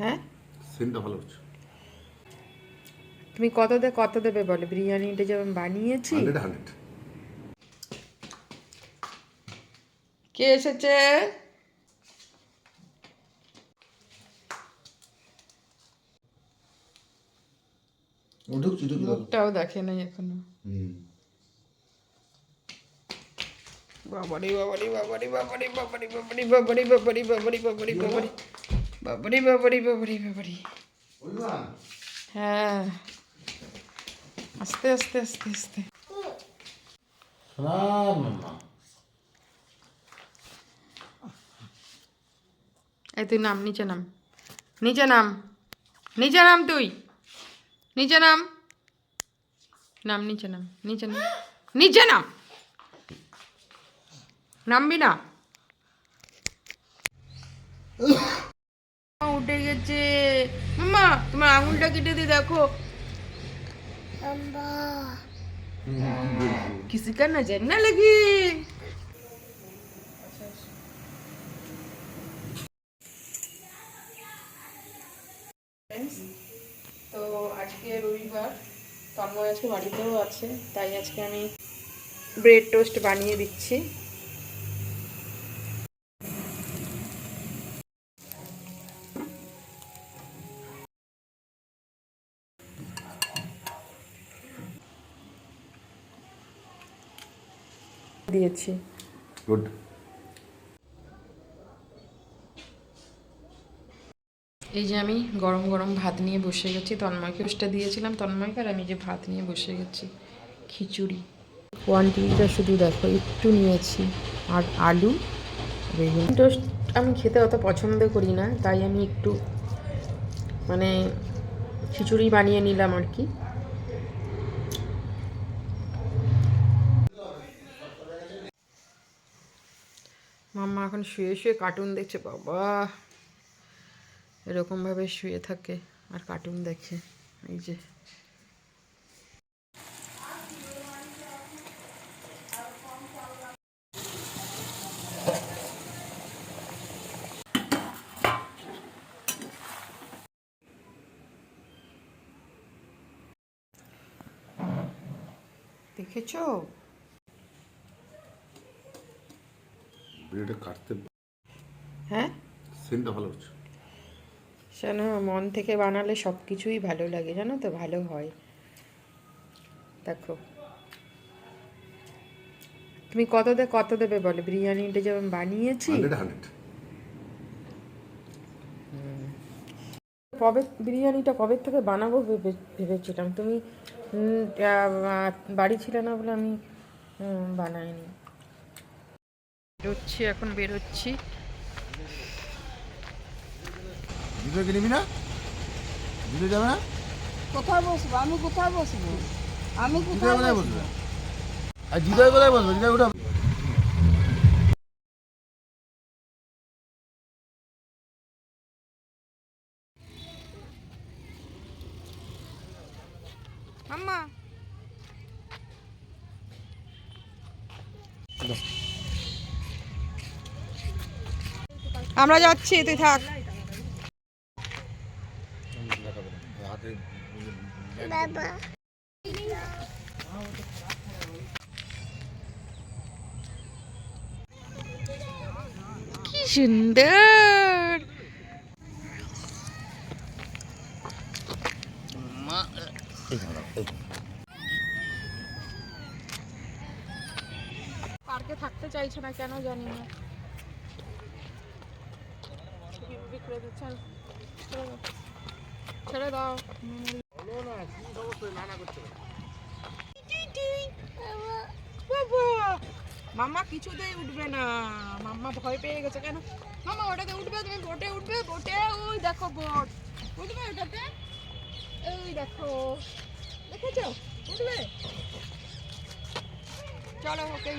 হ্যাঁ, সেন্টটা ভালো হচ্ছে। তুমি কত দেবে বলো? বিরিয়ানিটা যেমন বানিয়েছি। 100 কে এসেছে? ঢুকছি মুখটাও দেখে নাই এখনো। হুম বাবারি বাবারি বাবারি বাবারি বাবারি বাবারি বাবারি বাবারি বাবারি বাবারি বাবারি বাবারি বাবারি বাবারি বাবারি। হ্যাঁ, আস্তে আস্তে আস্তে আস্তে। এই তুই নাম, নিচে নাম, নিচে নাম, নিচে নাম, তুই নিচে নাম, নাম নিচে নাম, নিচে নাম, নিচে নাম, নামবি না। উঠে গেছে মাম্মা, তোমার আঙুলটা কেটে দিয়ে দেখো। किसी का नजर ना लगे। তো আজকে রবিবার, তন্ময় আজকে বাড়িতেও আছে, তাই আজকে আমি ব্রেড টোস্ট বানিয়ে দিচ্ছি। দিয়েছি। গুড। এই যে আমি গরম গরম ভাত নিয়ে বসে গেছি, তন্ময়কে টোস্টটা দিয়েছিলাম তন্ময়কে, আর আমি যে ভাত নিয়ে বসে গেছি। খিচুড়ি কোয়ান্টিটিটা শুধু দেখো, একটু নিয়েছি, আর আলু বেগুন। টোস্ট আমি খেতে অত পছন্দ করি না, তাই আমি একটু মানে খিচুড়ি বানিয়ে নিলাম আর কি। মাম্মা এখন শুয়ে শুয়ে কার্টুন দেখছে। বাবা এরকমভাবে শুয়ে থাকে আর কার্টুন দেখে। এই যে দেখেছো? ব্রেডে কাটতে হ্যাঁ, সেন্টটা ভালো হচ্ছে। শোনো, মন থেকে বানালে সব কিছুই ভালো লাগে, জানো তো, ভালো হয়। দেখো, তুমি কত দেবে বলো? বিরিয়ানিটা যেমন বানিয়েছি। 100 কবে বিরিয়ানিটা কবে থেকে বানাবো ভেবেছিলাম, তুমি বাড়ি ছিলে না বলে আমি বানাইনি। বেরোচ্ছি, এখন বেরোচ্ছি। জিজুকে নিবি না? জিজু যাবে না? কোথায় বসবো? আমি কোথায় বসবো? আমি জিজুর কোথায় কোথায় বসবো? বসবে? আর জিজুর কোথায় বসবে? জিজু উঠা। মাম্মা আমরা যাচ্ছি, তুই থাক। কি সুন্দর। পার্কে থাকতে চাইছে না কেন জানি না। ছেড়ে দাও। মাম্মা কিছুতেই উঠবে না, মাম্মা ভয় পেয়ে গেছে। কেন মাম্মা? ওটাতে উঠবে, তুমি বোটে উঠবে। বোটে ওই দেখো বোট, উঠবে ওটাতে। এই দেখো, দেখেছো? উঠবে। চলো ওকে